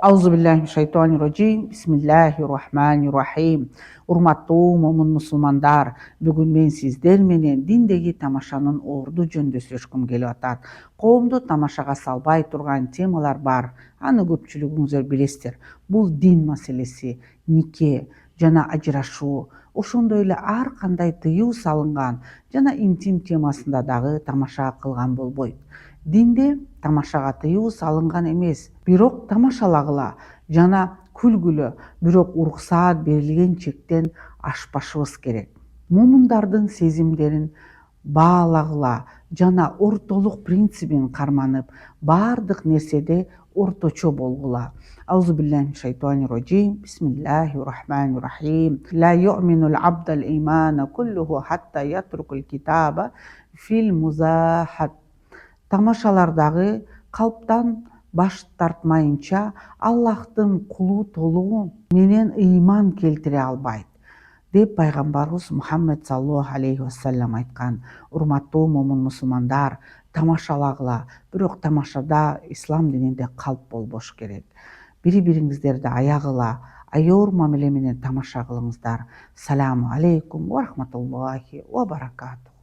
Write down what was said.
Аузубиллахи Бисмиллахир-рахманир-рахим. Урматтуу момун мусулмандар, бүгүн мен сиздер менен диндеги тамашанын орду жөнүндө сүйлөшкүм келип атат. Коомду тамашага салбай турган темалар бар. Аны көпчүлүгүңүздөр билесиздер. Бул дин маселеси, нике жана ажырашуу, ошондой эле ар кандай тыюу салынган жана интим темасында дагы тамаша кылган болбойт. Динде тамашага тыюу салынган эмес, бирок тамашалагыла жана күлгүлө, бирок уруксаат берилген чектен ашпашыбыз керек. Мумундардын сезимдерин баалагыла жана ортолук принцибин карманып, баардык нерседе орточо болгула. Бисмиллахир-рахманир-рахим. Ла ю'минул абдал имана куллуху хатта ятрукул китаба фил музахат. Тамашалардагы калптан баш тартмайынча Аллахтын кулу толугу менен ыйман келтире албайт деп пайгамбарыбыз Мухаммед саллаллаху алейхи вассалам айткан. Урматтуу момун мусулмандар, тамашалагыла, бирок тамашада ислам дининде калп болбош керек. Бири-бириңиздерди аягыла, аёр мамиле менен тамаша кылыңыздар. Саламу алейкум ва рахматуллахи ва баракатух.